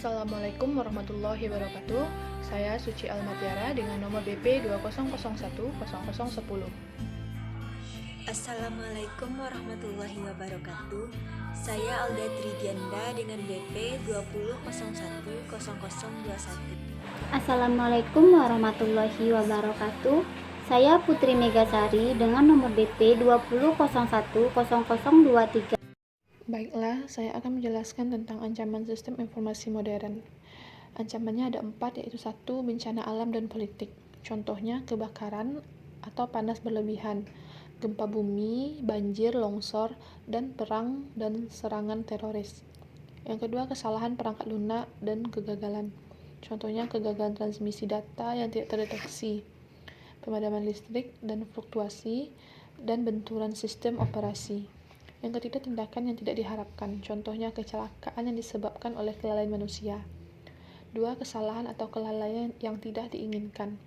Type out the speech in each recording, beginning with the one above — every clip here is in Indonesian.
Assalamualaikum warahmatullahi wabarakatuh. Saya Suci Almatiara dengan nomor BP 20010010. Assalamualaikum warahmatullahi wabarakatuh. Saya Alda Tridianda dengan BP 20010021. Assalamualaikum warahmatullahi wabarakatuh. Saya Putri Megasari dengan nomor BP 20010023. Baiklah, saya akan menjelaskan tentang ancaman sistem informasi modern. Ancamannya ada 4, yaitu 1. Bencana alam dan politik. Contohnya kebakaran atau panas berlebihan, gempa bumi, banjir, longsor, dan perang dan serangan teroris. Yang kedua, kesalahan perangkat lunak dan kegagalan. Contohnya kegagalan transmisi data yang tidak terdeteksi, pemadaman listrik dan fluktuasi, dan benturan sistem operasi. Yang ketiga, tindakan yang tidak diharapkan. Contohnya kecelakaan yang disebabkan oleh kelalaian manusia. 2. Kesalahan atau kelalaian yang tidak diinginkan.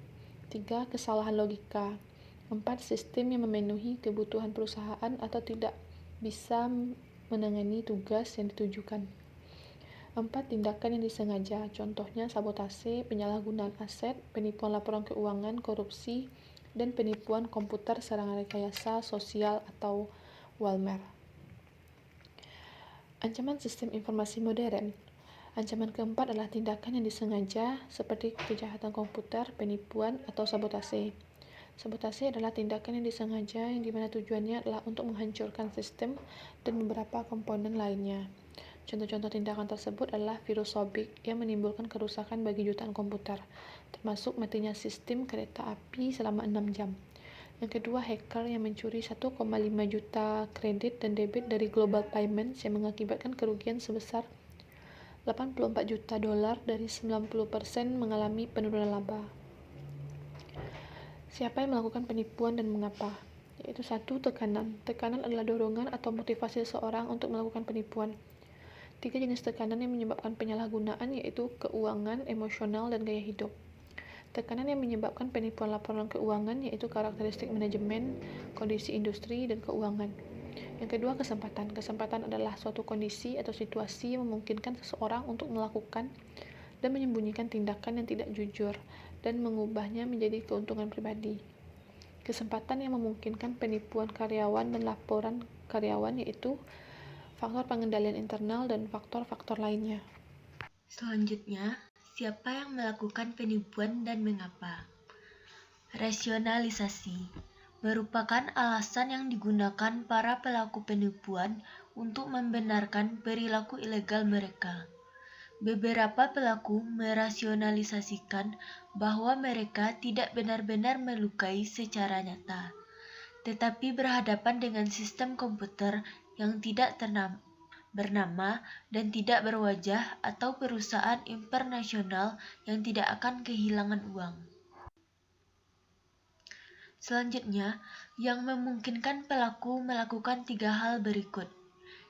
3. Kesalahan logika. 4. Sistem yang memenuhi kebutuhan perusahaan atau tidak bisa menangani tugas yang ditujukan. 4. Tindakan yang disengaja. Contohnya sabotase, penyalahgunaan aset, penipuan laporan keuangan, korupsi, dan penipuan komputer, serangan rekayasa sosial atau malware. Ancaman sistem informasi modern. Ancaman keempat adalah tindakan yang disengaja seperti kejahatan komputer, penipuan, atau sabotase. Sabotase adalah tindakan yang disengaja yang dimana tujuannya adalah untuk menghancurkan sistem dan beberapa komponen lainnya. Contoh-contoh tindakan tersebut adalah virus sobik yang menimbulkan kerusakan bagi jutaan komputer, termasuk matinya sistem kereta api selama 6 jam. Yang kedua, hacker yang mencuri 1,5 juta kredit dan debit dari Global Payments yang mengakibatkan kerugian sebesar 84 juta dolar dari 90% mengalami penurunan laba. Siapa yang melakukan penipuan dan mengapa? Yaitu 1. Tekanan. Tekanan adalah dorongan atau motivasi seseorang untuk melakukan penipuan. 3 jenis tekanan yang menyebabkan penyalahgunaan yaitu keuangan, emosional, dan gaya hidup. Tekanan yang menyebabkan penipuan laporan keuangan yaitu karakteristik manajemen, kondisi industri, dan keuangan. Yang kedua, kesempatan. Kesempatan adalah suatu kondisi atau situasi yang memungkinkan seseorang untuk melakukan dan menyembunyikan tindakan yang tidak jujur dan mengubahnya menjadi keuntungan pribadi. Kesempatan yang memungkinkan penipuan karyawan dan laporan karyawan yaitu faktor pengendalian internal dan faktor-faktor lainnya. Selanjutnya, siapa yang melakukan penipuan dan mengapa? Rasionalisasi merupakan alasan yang digunakan para pelaku penipuan untuk membenarkan perilaku ilegal mereka. Beberapa pelaku merasionalisasikan bahwa mereka tidak benar-benar melukai secara nyata, tetapi berhadapan dengan sistem komputer yang tidak bernama dan tidak berwajah atau perusahaan internasional yang tidak akan kehilangan uang. Selanjutnya, yang memungkinkan pelaku melakukan 3 hal berikut.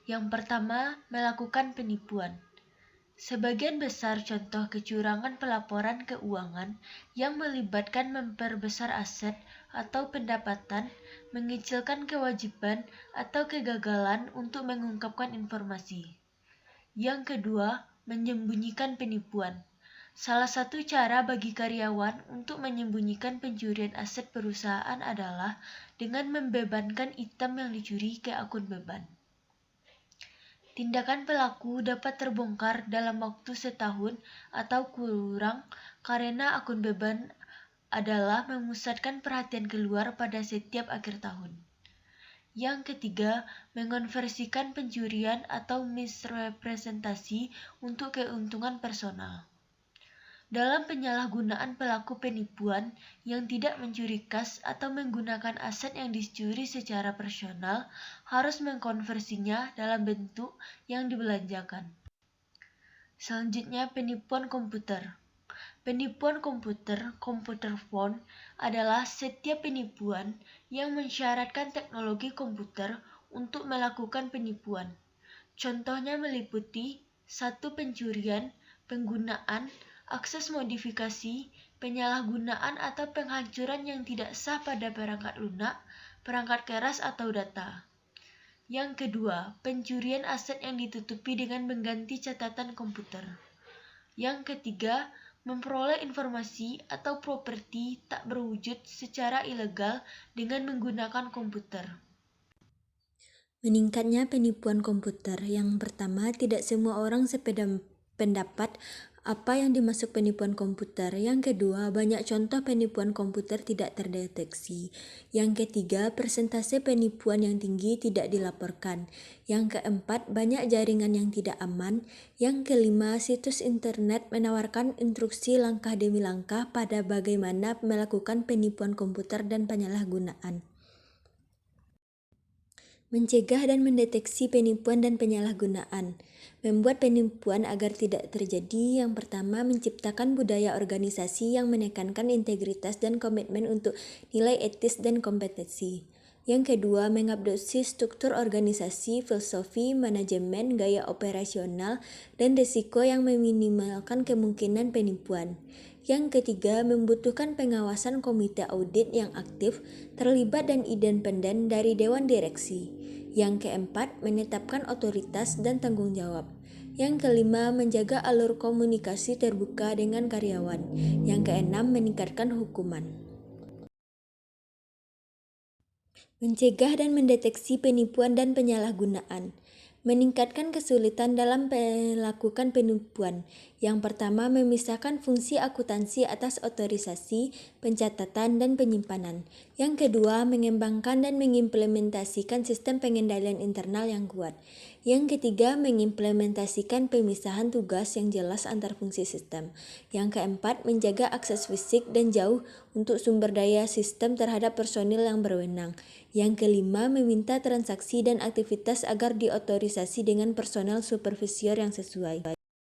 Yang pertama, melakukan penipuan. Sebagian besar contoh kecurangan pelaporan keuangan yang melibatkan memperbesar aset atau pendapatan, mengecilkan kewajiban, atau kegagalan untuk mengungkapkan informasi. Yang kedua, menyembunyikan penipuan. Salah satu cara bagi karyawan untuk menyembunyikan pencurian aset perusahaan adalah dengan membebankan item yang dicuri ke akun beban. Tindakan pelaku dapat terbongkar dalam waktu setahun atau kurang karena akun beban adalah memusatkan perhatian keluar pada setiap akhir tahun. Yang ketiga, mengonversikan pencurian atau misrepresentasi untuk keuntungan personal. Dalam penyalahgunaan pelaku penipuan yang tidak mencuri kas atau menggunakan aset yang dicuri secara personal harus mengkonversinya dalam bentuk yang dibelanjakan. Selanjutnya, penipuan komputer. Penipuan komputer, computer phone, adalah setiap penipuan yang mensyaratkan teknologi komputer untuk melakukan penipuan. Contohnya meliputi 1. Pencurian, penggunaan, akses modifikasi, penyalahgunaan atau penghancuran yang tidak sah pada perangkat lunak, perangkat keras atau data. Yang kedua, pencurian aset yang ditutupi dengan mengganti catatan komputer. Yang ketiga, memperoleh informasi atau properti tak berwujud secara ilegal dengan menggunakan komputer. Meningkatnya penipuan komputer. Yang pertama, tidak semua orang pendapat apa yang dimaksud penipuan komputer. Yang kedua, banyak contoh penipuan komputer tidak terdeteksi. Yang ketiga, persentase penipuan yang tinggi tidak dilaporkan. Yang keempat, banyak jaringan yang tidak aman. Yang kelima, situs internet menawarkan instruksi langkah demi langkah pada bagaimana melakukan penipuan komputer dan penyalahgunaan. Mencegah dan mendeteksi penipuan dan penyalahgunaan. Membuat penipuan agar tidak terjadi. Yang pertama, menciptakan budaya organisasi yang menekankan integritas dan komitmen untuk nilai etis dan kompetensi. Yang kedua, mengadopsi struktur organisasi, filosofi, manajemen, gaya operasional, dan risiko yang meminimalkan kemungkinan penipuan. Yang ketiga, membutuhkan pengawasan komite audit yang aktif, terlibat dan independen dari dewan direksi. Yang keempat, menetapkan otoritas dan tanggung jawab. Yang kelima, menjaga alur komunikasi terbuka dengan karyawan. Yang keenam, meningkatkan hukuman. Mencegah dan mendeteksi penipuan dan penyalahgunaan. Meningkatkan kesulitan dalam melakukan penipuan. Yang pertama, memisahkan fungsi akuntansi atas otorisasi, pencatatan, dan penyimpanan. Yang kedua, mengembangkan dan mengimplementasikan sistem pengendalian internal yang kuat. Yang ketiga, mengimplementasikan pemisahan tugas yang jelas antar fungsi sistem. Yang keempat, menjaga akses fisik dan jauh untuk sumber daya sistem terhadap personil yang berwenang. Yang kelima, meminta transaksi dan aktivitas agar diotorisasi dengan personel supervisor yang sesuai.